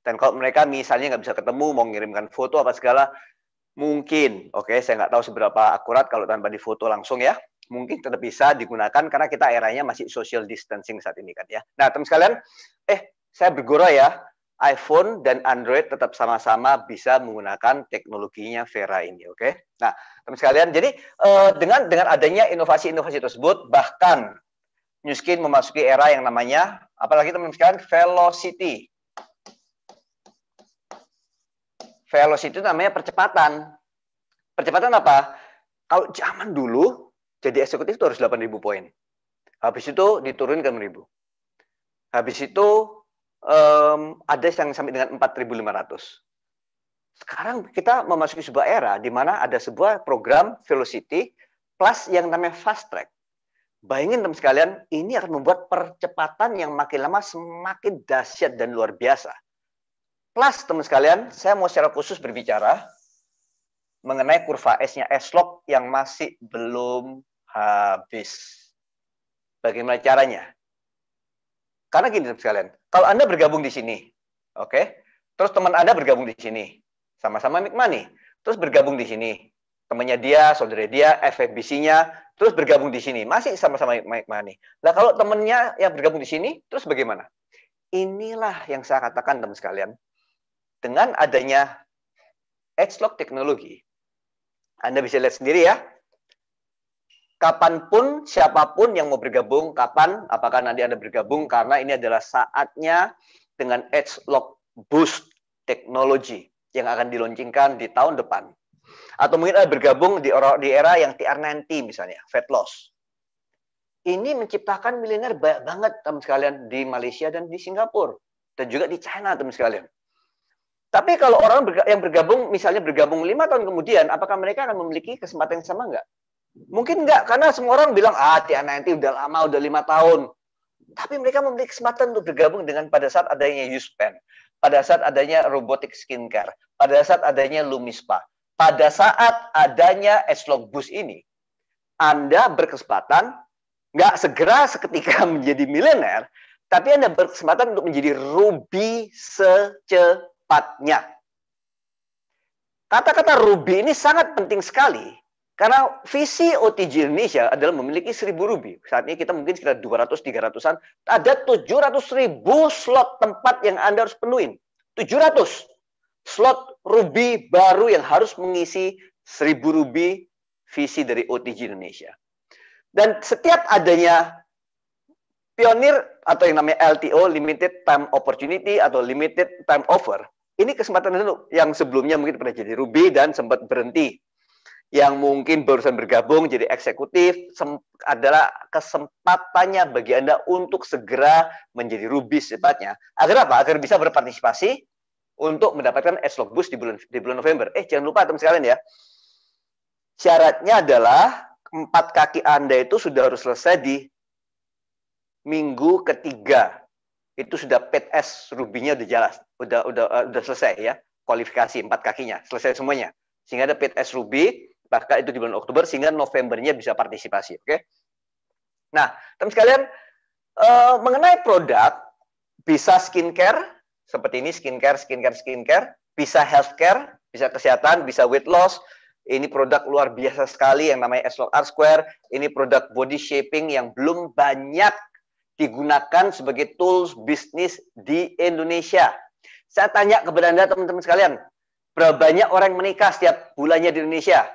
Dan kalau mereka misalnya nggak bisa ketemu, mau ngirimkan foto apa segala, mungkin, saya nggak tahu seberapa akurat kalau tanpa difoto langsung ya, mungkin tetap bisa digunakan karena kita eranya masih social distancing saat ini kan ya. Nah, teman sekalian, saya bergurau ya, iPhone dan Android tetap sama-sama bisa menggunakan teknologinya Vera ini, oke? Nah, teman sekalian, jadi dengan adanya inovasi-inovasi tersebut, bahkan Nu Skin memasuki era yang namanya, apalagi teman sekalian, velocity. Velocity itu namanya percepatan. Percepatan apa? Kalau zaman dulu, jadi eksekutif itu harus 8.000 poin. Habis itu diturunkan ke 6.000. Habis itu ada yang sampai dengan 4.500. Sekarang kita memasuki sebuah era di mana ada sebuah program Velocity plus yang namanya Fast Track. Bayangin teman sekalian, ini akan membuat percepatan yang makin lama semakin dahsyat dan luar biasa. Plus teman sekalian, saya mau secara khusus berbicara mengenai kurva S-nya S-Log yang masih belum habis. Bagaimana caranya? Karena gini teman sekalian, kalau Anda bergabung di sini, oke, terus teman Anda bergabung di sini, sama-sama make money, terus bergabung di sini, temannya dia, saudara dia, FFBC-nya, terus bergabung di sini, masih sama-sama make money. Nah kalau temannya yang bergabung di sini, terus bagaimana? Inilah yang saya katakan teman sekalian, dengan adanya H-Log teknologi, Anda bisa lihat sendiri ya, kapanpun, siapapun yang mau bergabung, kapan, apakah nanti Anda bergabung, karena ini adalah saatnya dengan H-Log Boost teknologi yang akan diluncurkan di tahun depan. Atau mungkin Anda bergabung di era yang TR90 misalnya, fat loss. Ini menciptakan miliuner banyak banget, teman sekalian, di Malaysia dan di Singapura. Dan juga di China, teman sekalian. Tapi kalau orang yang bergabung, misalnya bergabung 5 tahun kemudian, apakah mereka akan memiliki kesempatan yang sama enggak? Mungkin enggak, karena semua orang bilang, TR90 udah lama, udah 5 tahun. Tapi mereka memiliki kesempatan untuk bergabung dengan pada saat adanya U-Span, pada saat adanya robotic skincare, pada saat adanya Lumispa, pada saat adanya H-Log Boost ini. Anda berkesempatan, nggak segera seketika menjadi miliuner, tapi Anda berkesempatan untuk menjadi ruby secepatnya. Kata-kata ruby ini sangat penting sekali. Karena visi OTG Indonesia adalah memiliki 1.000 ruby. Saat ini kita mungkin sekitar 200-300-an. Ada 700.000 slot tempat yang Anda harus penuhin. 700 slot ruby baru yang harus mengisi 1.000 ruby visi dari OTG Indonesia. Dan setiap adanya pionir atau yang namanya LTO, Limited Time Opportunity atau Limited Time Offer, ini kesempatan dulu yang sebelumnya mungkin pernah jadi ruby dan sempat berhenti. Yang mungkin barusan bergabung jadi eksekutif, adalah kesempatannya bagi Anda untuk segera menjadi ruby secepatnya. Agar apa? Agar bisa berpartisipasi untuk mendapatkan H-Log Boost di bulan November. Jangan lupa teman sekalian ya, syaratnya adalah 4 kaki Anda itu sudah harus selesai di minggu ketiga. Itu sudah PTS rubinya udah jelas, udah selesai ya, kualifikasi 4 kakinya, selesai semuanya. Sehingga ada PTS ruby, bahkan itu di bulan Oktober, sehingga Novembernya bisa partisipasi, oke? Nah, teman sekalian, mengenai produk, bisa skincare, seperti ini, skincare, bisa healthcare, bisa kesehatan, bisa weight loss. Ini produk luar biasa sekali yang namanya S-Log R-Square. Ini produk body shaping yang belum banyak digunakan sebagai tools bisnis di Indonesia. Saya tanya kepada Anda, teman-teman sekalian, berapa banyak orang yang menikah setiap bulannya di Indonesia?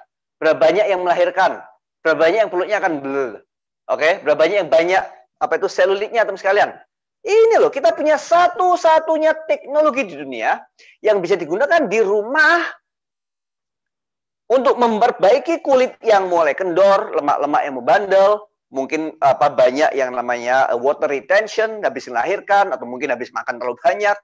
Berapa banyak yang melahirkan? Berapa banyak yang perutnya akan blur? Oke, berapa banyak yang selulitnya, teman sekalian? Ini loh, kita punya satu-satunya teknologi di dunia yang bisa digunakan di rumah untuk memperbaiki kulit yang mulai kendor, lemak-lemak yang membandel, mungkin banyak yang namanya water retention, habis melahirkan, atau mungkin habis makan terlalu banyak.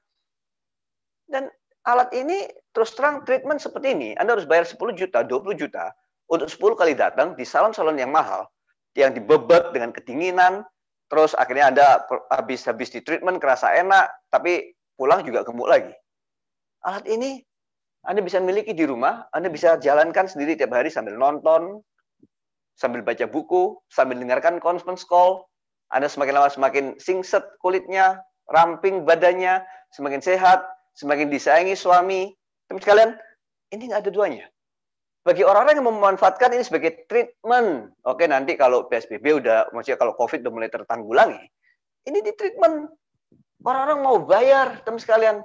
Dan alat ini terus terang treatment seperti ini, Anda harus bayar 10 juta, 20 juta untuk 10 kali datang di salon-salon yang mahal, yang dibebet dengan kedinginan, terus akhirnya Anda habis di treatment kerasa enak, tapi pulang juga gemuk lagi. Alat ini Anda bisa miliki di rumah, Anda bisa jalankan sendiri tiap hari sambil nonton, sambil baca buku, sambil dengarkan conference call. Anda semakin lama semakin singset kulitnya, ramping badannya, semakin sehat, semakin disayangi suami. Teman sekalian, ini nggak ada duanya. Bagi orang-orang yang memanfaatkan ini sebagai treatment, oke, nanti kalau PSBB maksudnya kalau COVID udah mulai tertanggulangi, ini di treatment. Orang-orang mau bayar, teman sekalian.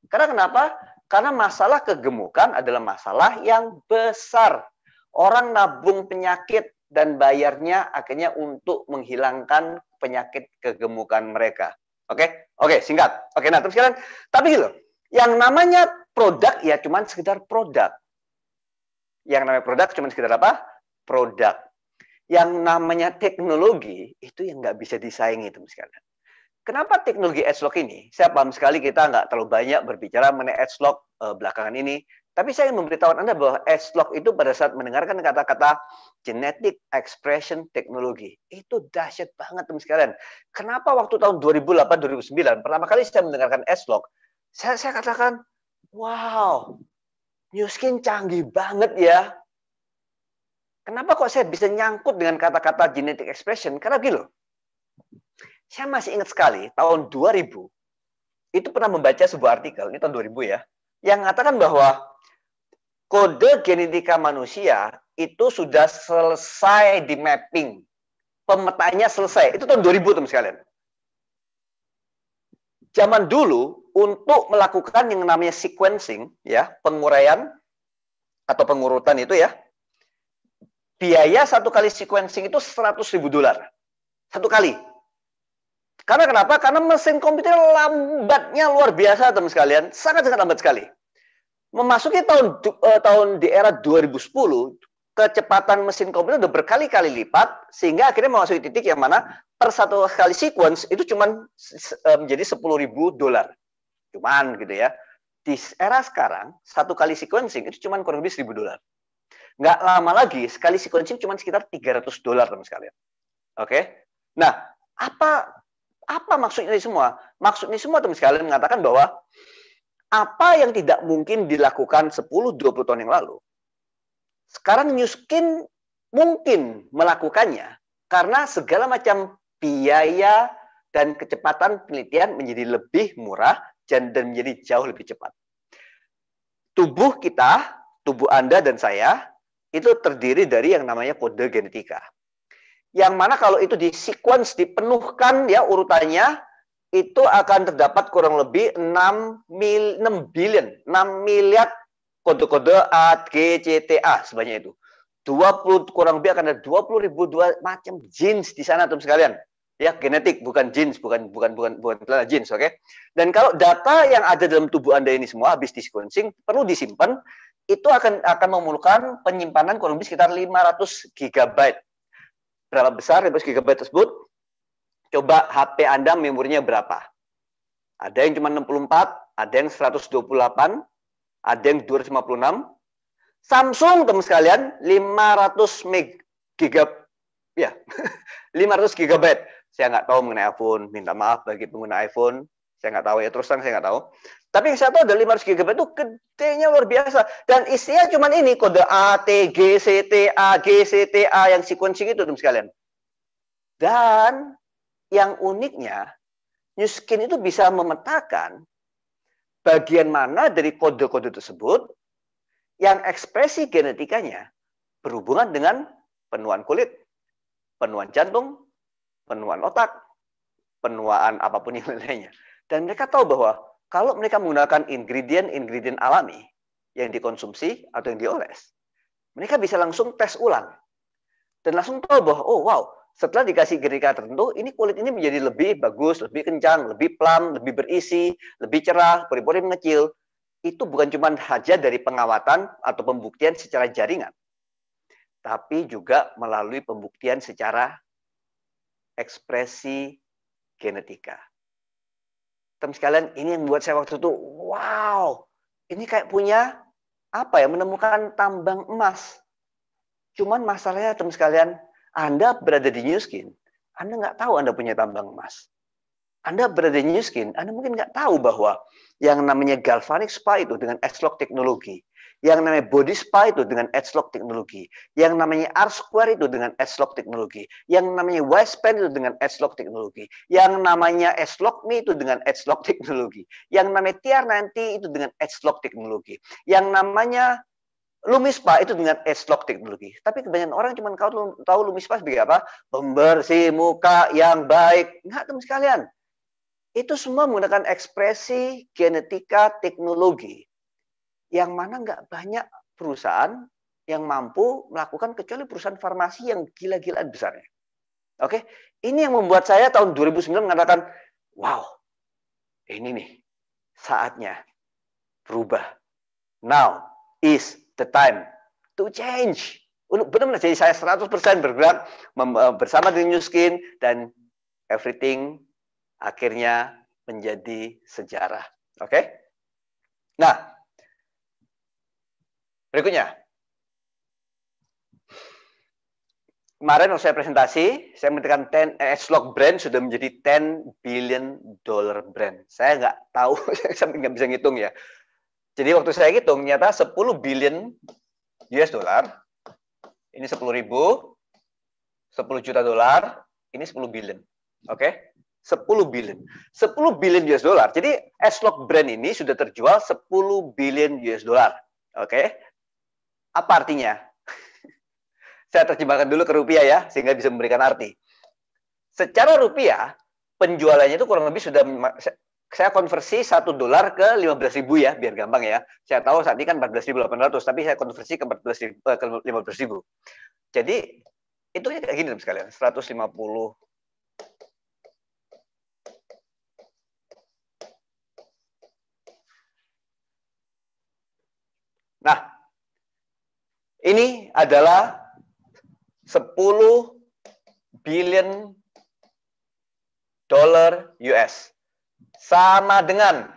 Karena kenapa? Karena masalah kegemukan adalah masalah yang besar. Orang nabung penyakit dan bayarnya akhirnya untuk menghilangkan penyakit kegemukan mereka. Oke? Oke, singkat. Oke, nah terus sekarang, tapi gitu, yang namanya produk ya cuman sekedar produk. Yang namanya produk cuman sekedar apa? Produk. Yang namanya teknologi itu yang nggak bisa disaingi, teman sekalian. Kenapa teknologi edgelock ini? Saya paham sekali kita nggak terlalu banyak berbicara mengenai edgelock belakangan ini. Tapi saya ingin memberitahu Anda bahwa edgelock itu pada saat mendengarkan kata-kata genetic expression technology. Itu dahsyat banget, teman sekalian. Kenapa waktu tahun 2008-2009, pertama kali saya mendengarkan edgelock, saya katakan, wow, Nu Skin canggih banget ya. Kenapa kok saya bisa nyangkut dengan kata-kata genetic expression? Karena gini loh, saya masih ingat sekali, tahun 2000, itu pernah membaca sebuah artikel, ini tahun 2000 ya, yang mengatakan bahwa kode genetika manusia itu sudah selesai di mapping. Pemetaannya selesai. Itu tahun 2000, teman sekalian. Zaman dulu, untuk melakukan yang namanya sequencing, ya, penguraian atau pengurutan itu ya, biaya satu kali sequencing itu $100.000. Satu kali. Karena kenapa? Karena mesin komputer lambatnya luar biasa, teman sekalian. Sangat-sangat lambat sekali. Memasuki tahun di era 2010, kecepatan mesin komputer sudah berkali-kali lipat, sehingga akhirnya memasuki titik yang mana per satu kali sequence itu cuma menjadi $10.000. Cuman gitu ya. Di era sekarang, satu kali sequencing itu cuma kurang lebih $1.000. Nggak lama lagi, sekali sequencing cuma sekitar $300, teman sekalian. Oke? Nah, apa maksudnya ini semua? Maksudnya semua, teman sekalian, mengatakan bahwa apa yang tidak mungkin dilakukan 10-20 tahun yang lalu, sekarang Nu Skin mungkin melakukannya karena segala macam biaya dan kecepatan penelitian menjadi lebih murah dan menjadi jauh lebih cepat. Tubuh kita, tubuh Anda dan saya, itu terdiri dari yang namanya kode genetika. Yang mana kalau itu di sequence, dipenuhkan ya urutannya, itu akan terdapat kurang lebih 6 miliar kode-kode A, G, C, T, A sebanyak itu. 20 kurang lebih akan ada 20.000 macam jeans di sana, teman sekalian. Ya, genetik, bukan jeans, bukan jeans, oke? Dan kalau data yang ada dalam tubuh Anda ini semua habis di sequencing perlu disimpan, itu akan memerlukan penyimpanan kurang lebih sekitar 500 GB. Berapa besar 500 GB tersebut? Coba HP Anda memorinya berapa? Ada yang cuma 64, ada yang 128, ada yang 256. Samsung, teman sekalian, 500 GB. Ya, 500 GB. Saya nggak tahu mengenai iPhone. Minta maaf bagi pengguna iPhone. Saya nggak tahu ya, terus terang saya nggak tahu. Tapi yang saya tahu ada 500 GB itu gedenya luar biasa. Dan isinya cuma ini, kode A, T, G, C, T, A, G, C, T, A yang sequencing itu, teman sekalian. Dan yang uniknya, Nu Skin itu bisa memetakan bagian mana dari kode-kode tersebut yang ekspresi genetikanya berhubungan dengan penuaan kulit, penuaan jantung, penuaan otak, penuaan apapun yang lainnya. Dan mereka tahu bahwa kalau mereka menggunakan ingredient alami yang dikonsumsi atau yang dioles, mereka bisa langsung tes ulang. Dan langsung tahu bahwa, oh wow, setelah dikasih genetika tertentu, ini kulit ini menjadi lebih bagus, lebih kencang, lebih plump, lebih berisi, lebih cerah, pori-pori mengecil. Itu bukan cuma saja dari pengawatan atau pembuktian secara jaringan, tapi juga melalui pembuktian secara ekspresi genetika. Teman sekalian, ini yang membuat saya waktu itu, wow, ini kayak punya apa ya, menemukan tambang emas. Cuman masalahnya, teman sekalian, Anda berada di Nu Skin, Anda nggak tahu Anda punya tambang emas. Anda berada di Nu Skin, Anda mungkin nggak tahu bahwa yang namanya galvanic spa itu dengan edgelock teknologi, yang namanya body spa itu dengan edgelock teknologi, yang namanya R-Square itu dengan edgelock teknologi, yang namanya Y-Span itu dengan edgelock teknologi, yang namanya edgelock me itu dengan edgelock teknologi, yang namanya TR90 itu dengan edgelock teknologi, yang namanya LumiSpa itu dengan edgelock teknologi. Tapi kebanyakan orang cuma tahu LumiSpa sebagai apa? Pembersih muka yang baik. Enggak, teman sekalian. Itu semua menggunakan ekspresi genetika teknologi yang mana nggak banyak perusahaan yang mampu melakukan kecuali perusahaan farmasi yang gila-gilaan besarnya. Oke, ini yang membuat saya tahun 2009 mengatakan, wow, ini nih saatnya berubah. Now is the time to change. Untuk benar-benar jadi saya 100% bergerak bersama dengan New Skin dan everything akhirnya menjadi sejarah. Oke? Nah, berikutnya. Kemarin waktu saya presentasi, saya menentukan 10 S-Log brand sudah menjadi $10 billion brand. Saya nggak tahu, saya nggak bisa ngitung ya. Jadi waktu saya hitung, ternyata 10 billion US dollar, ini 10.000, 10 juta dolar, ini 10 billion. Oke? 10 billion. 10 billion US dollar. Jadi S-Log brand ini sudah terjual 10 billion US dollar. Oke? Apa artinya? Saya terjemahkan dulu ke rupiah ya, sehingga bisa memberikan arti. Secara rupiah, penjualannya itu kurang lebih sudah, saya konversi $1 ke 15.000 ya, biar gampang ya. Saya tahu saat ini kan 14.800, tapi saya konversi ke 15.000. Jadi, itu kayak gini sekalian, 150. Nah, ini adalah 10 billion dollar US. Sama dengan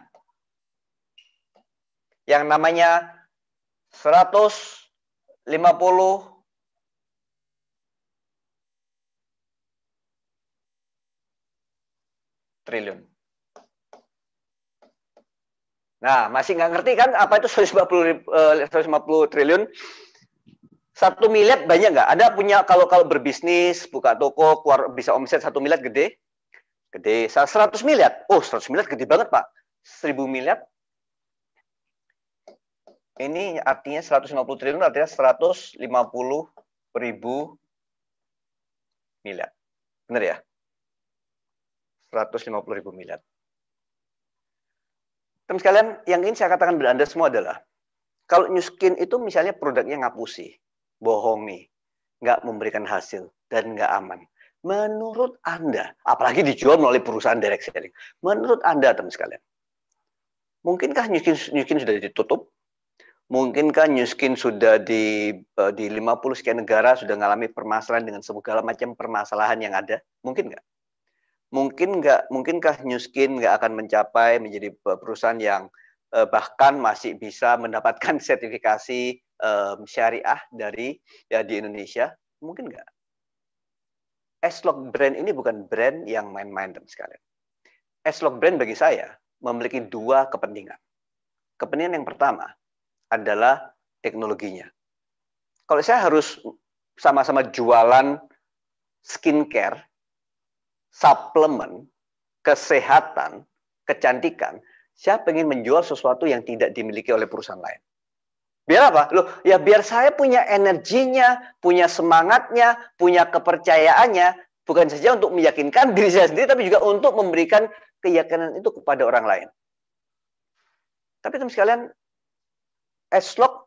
yang namanya 150 triliun. Nah, masih nggak ngerti kan apa itu 150 triliun? 1 miliar banyak nggak? Ada punya kalau berbisnis, buka toko, keluar bisa omset 1 miliar gede? Gede. 100 miliar? Oh, 100 miliar gede banget, Pak. 1.000 miliar? Ini artinya 150 triliun artinya 150.000 miliar. Benar ya? 150.000 miliar. Teman sekalian, yang ingin saya katakan pada Anda semua adalah, kalau New Skin itu misalnya produknya ngapusi, bohongi, nggak memberikan hasil, dan nggak aman. Menurut Anda, apalagi dijual melalui perusahaan direct selling, menurut Anda, teman sekalian, mungkinkah New Skin sudah ditutup? Mungkinkah New Skin sudah di 50 sekian negara sudah mengalami permasalahan dengan segala macam permasalahan yang ada? Mungkin nggak? Mungkinkah New Skin nggak akan mencapai menjadi perusahaan yang bahkan masih bisa mendapatkan sertifikasi syariah dari di Indonesia? Mungkin nggak? S-Log brand ini bukan brand yang main-main, teman sekalian. S-Log brand bagi saya memiliki dua kepentingan. Kepentingan yang pertama adalah teknologinya. Kalau saya harus sama-sama jualan skincare, suplemen, kesehatan, kecantikan, saya ingin menjual sesuatu yang tidak dimiliki oleh perusahaan lain. Biar apa? Loh, ya biar saya punya energinya, punya semangatnya, punya kepercayaannya, bukan saja untuk meyakinkan diri saya sendiri, tapi juga untuk memberikan keyakinan itu kepada orang lain. Tapi teman sekalian, S-Log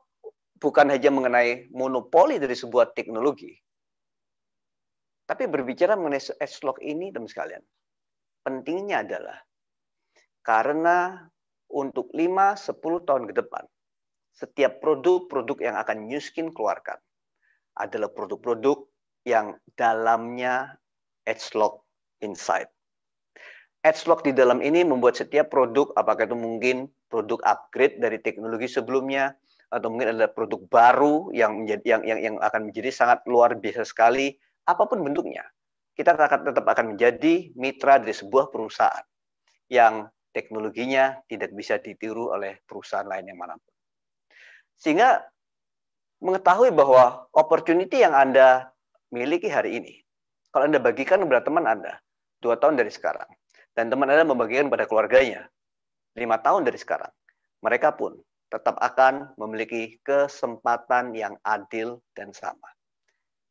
bukan hanya mengenai monopoli dari sebuah teknologi, tapi berbicara mengenai S-Log ini, teman sekalian, pentingnya adalah karena untuk 5-10 tahun ke depan, setiap produk-produk yang akan New Skin keluarkan adalah produk-produk yang dalamnya S-Log inside. S-Log di dalam ini membuat setiap produk, apakah itu mungkin produk upgrade dari teknologi sebelumnya, atau mungkin adalah produk baru yang akan menjadi sangat luar biasa sekali, apapun bentuknya, kita tetap akan menjadi mitra dari sebuah perusahaan yang teknologinya tidak bisa ditiru oleh perusahaan lain yang manapun. Sehingga mengetahui bahwa opportunity yang Anda miliki hari ini, kalau Anda bagikan kepada teman Anda 2 tahun dari sekarang, dan teman Anda membagikan pada keluarganya 5 tahun dari sekarang, mereka pun tetap akan memiliki kesempatan yang adil dan sama.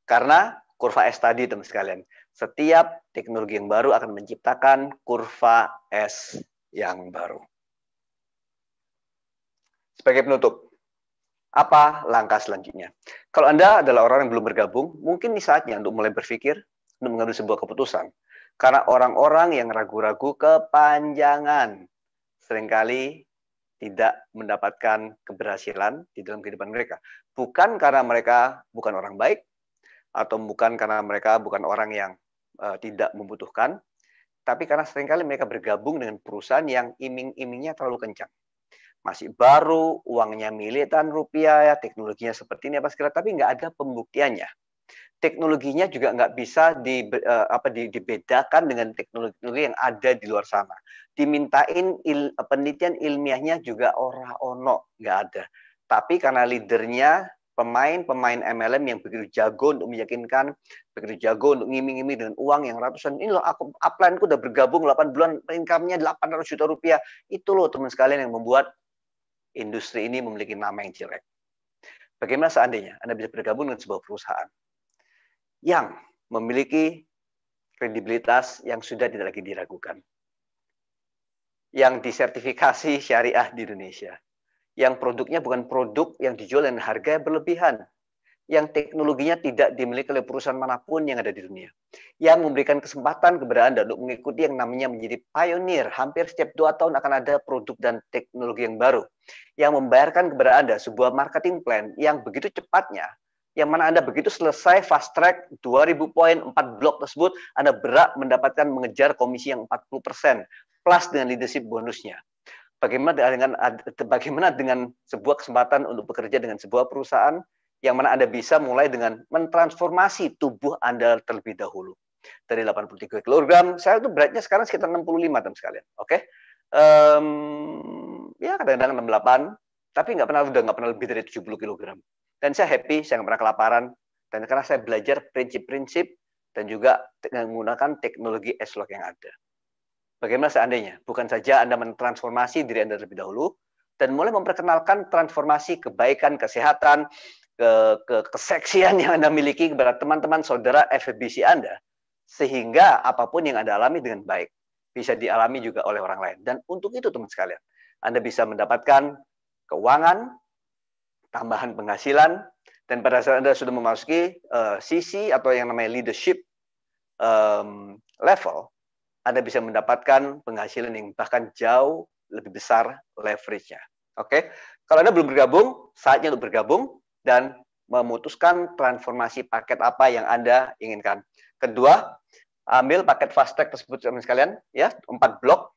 Karena kurva S tadi, teman sekalian, Setiap teknologi yang baru akan menciptakan kurva S yang baru. Sebagai penutup, apa langkah selanjutnya? Kalau Anda adalah orang yang belum bergabung, mungkin ini saatnya untuk mulai berpikir, untuk mengambil sebuah keputusan. Karena orang-orang yang ragu-ragu kepanjangan seringkali tidak mendapatkan keberhasilan di dalam kehidupan mereka. Bukan karena mereka bukan orang baik, atau bukan karena mereka bukan orang yang tidak membutuhkan, tapi karena seringkali mereka bergabung dengan perusahaan yang iming-imingnya terlalu kencang. Masih baru, uangnya miliaran rupiah, ya, teknologinya seperti ini apa segala, tapi nggak ada pembuktiannya. Teknologinya juga nggak bisa dibedakan dengan teknologi yang ada di luar sana. Dimintain penelitian ilmiahnya juga ora ono, nggak ada. Tapi karena leadernya pemain MLM yang begitu jago untuk meyakinkan, begitu jago untuk ngiming-ngiming dengan uang yang ratusan, ini loh aku upline-ku udah bergabung 8 bulan, income-nya 800 juta rupiah. Itu loh teman sekalian yang membuat industri ini memiliki nama yang jelek. Bagaimana seandainya Anda bisa bergabung dengan sebuah perusahaan yang memiliki kredibilitas yang sudah tidak lagi diragukan, yang disertifikasi syariah di Indonesia, yang produknya bukan produk yang dijual dengan harga berlebihan, yang teknologinya tidak dimiliki oleh perusahaan manapun yang ada di dunia, yang memberikan kesempatan kepada Anda untuk mengikuti yang namanya menjadi pioneer. Hampir setiap 2 tahun akan ada produk dan teknologi yang baru, yang membayarkan kepada Anda sebuah marketing plan yang begitu cepatnya, yang mana Anda begitu selesai fast track 2000 poin 4 blok tersebut, Anda berhak mendapatkan mengejar komisi yang 40% plus dengan leadership bonusnya. Bagaimana dengan sebuah kesempatan untuk bekerja dengan sebuah perusahaan yang mana Anda bisa mulai dengan mentransformasi tubuh Anda terlebih dahulu. Dari 83 kg, saya tuh beratnya sekarang sekitar 65, teman sekalian. Oke? Ya kadang-kadang 68, tapi udah nggak pernah lebih dari 70 kg. Dan saya happy, saya nggak pernah kelaparan. Dan karena saya belajar prinsip-prinsip dan juga menggunakan teknologi S-Log yang ada. Bagaimana seandainya? Bukan saja Anda mentransformasi diri Anda terlebih dahulu, dan mulai memperkenalkan transformasi kebaikan, kesehatan, keseksian yang Anda miliki kepada teman-teman saudara FBC Anda, sehingga apapun yang Anda alami dengan baik bisa dialami juga oleh orang lain. Dan untuk itu teman sekalian, Anda bisa mendapatkan keuangan, tambahan penghasilan, dan pada saat Anda sudah memasuki sisi atau yang namanya leadership level, Anda bisa mendapatkan penghasilan yang bahkan jauh lebih besar leverage-nya. Oke? Kalau Anda belum bergabung, saatnya untuk bergabung dan memutuskan transformasi paket apa yang Anda inginkan. Kedua, ambil paket fast track tersebut teman sekalian, ya, 4 blok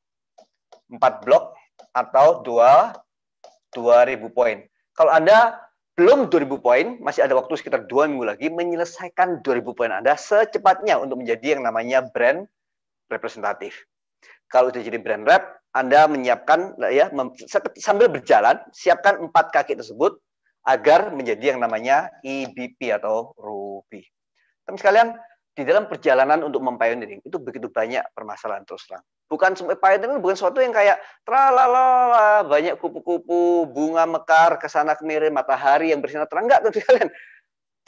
atau 2000 poin. Kalau Anda belum 2000 poin, masih ada waktu sekitar 2 minggu lagi menyelesaikan 2000 poin Anda secepatnya untuk menjadi yang namanya brand representatif. Kalau itu jadi brand rep, Anda menyiapkan, ya, sambil berjalan, siapkan 4 kaki tersebut agar menjadi yang namanya EBP atau Ruby. Teman sekalian, di dalam perjalanan untuk mempioneering itu begitu banyak permasalahan terus terang. Bukan semua pioneering, bukan sesuatu yang kayak tralala, banyak kupu-kupu, bunga mekar, kesana kemari, matahari yang bersinar terang. Enggak, teman sekalian.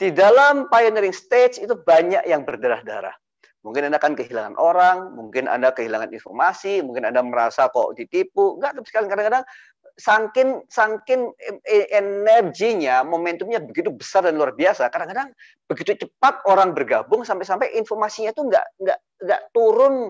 Di dalam pioneering stage itu banyak yang berdarah-darah. Mungkin Anda akan kehilangan orang, mungkin Anda kehilangan informasi, mungkin Anda merasa kok ditipu. Enggak, sekali kadang-kadang saking energinya, momentumnya begitu besar dan luar biasa. Kadang-kadang begitu cepat orang bergabung sampai-sampai informasinya itu enggak turun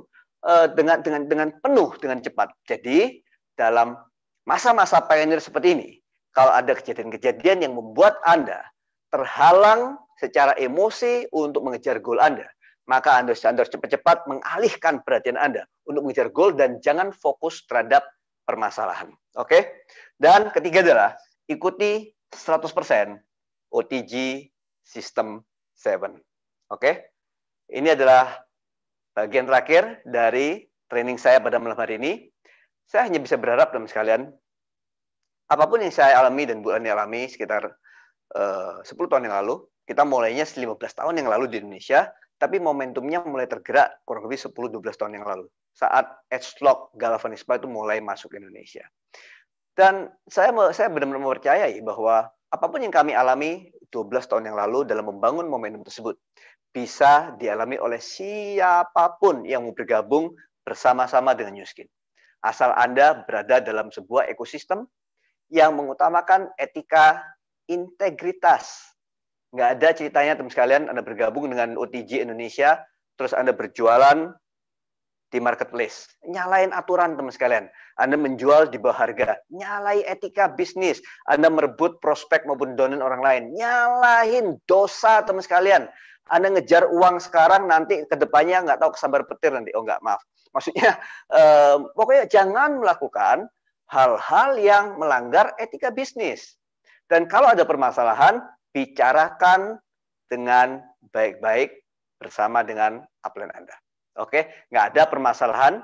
dengan penuh, dengan cepat. Jadi dalam masa-masa pioneer seperti ini, kalau ada kejadian-kejadian yang membuat Anda terhalang secara emosi untuk mengejar goal Anda, maka Anda harus cepat-cepat mengalihkan perhatian Anda untuk mengejar goal dan jangan fokus terhadap permasalahan. Oke? Dan ketiga adalah ikuti 100% OTG System 7. Oke? Ini adalah bagian terakhir dari training saya pada malam hari ini. Saya hanya bisa berharap teman sekalian, apapun yang saya alami dan Bu Ani alami sekitar 10 tahun yang lalu, kita mulainya 15 tahun yang lalu di Indonesia, tapi momentumnya mulai tergerak kurang lebih 10-12 tahun yang lalu. Saat H-Log galvanisme itu mulai masuk ke Indonesia. Dan saya benar-benar mempercayai bahwa apapun yang kami alami 12 tahun yang lalu dalam membangun momentum tersebut, bisa dialami oleh siapapun yang mau bergabung bersama-sama dengan New Skin. Asal Anda berada dalam sebuah ekosistem yang mengutamakan etika, integritas. Nggak ada ceritanya, teman sekalian, Anda bergabung dengan OTG Indonesia, terus Anda berjualan di marketplace. Nyalain aturan, teman sekalian. Anda menjual di bawah harga. Nyalai etika bisnis. Anda merebut prospek maupun downline orang lain. Nyalain dosa, teman sekalian. Anda ngejar uang sekarang, nanti ke depannya nggak tahu kesambar petir nanti. Oh, nggak, maaf. Maksudnya, pokoknya jangan melakukan hal-hal yang melanggar etika bisnis. Dan kalau ada permasalahan, bicarakan dengan baik-baik bersama dengan upline Anda. Oke, nggak ada permasalahan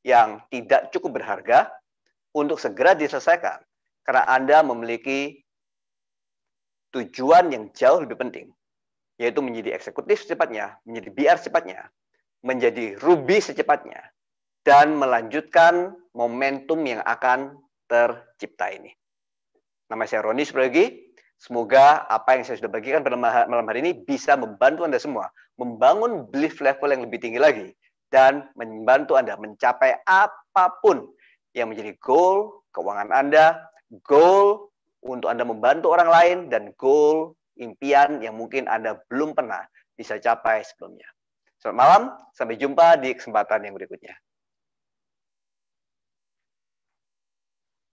yang tidak cukup berharga untuk segera diselesaikan. Karena Anda memiliki tujuan yang jauh lebih penting, yaitu menjadi eksekutif secepatnya, menjadi BR secepatnya, menjadi Ruby secepatnya, dan melanjutkan momentum yang akan tercipta ini. Nama saya Roni Suprayogi. Semoga apa yang saya sudah bagikan pada malam hari ini bisa membantu Anda semua membangun belief level yang lebih tinggi lagi dan membantu Anda mencapai apapun yang menjadi goal keuangan Anda, goal untuk Anda membantu orang lain, dan goal impian yang mungkin Anda belum pernah bisa capai sebelumnya. Selamat malam, sampai jumpa di kesempatan yang berikutnya.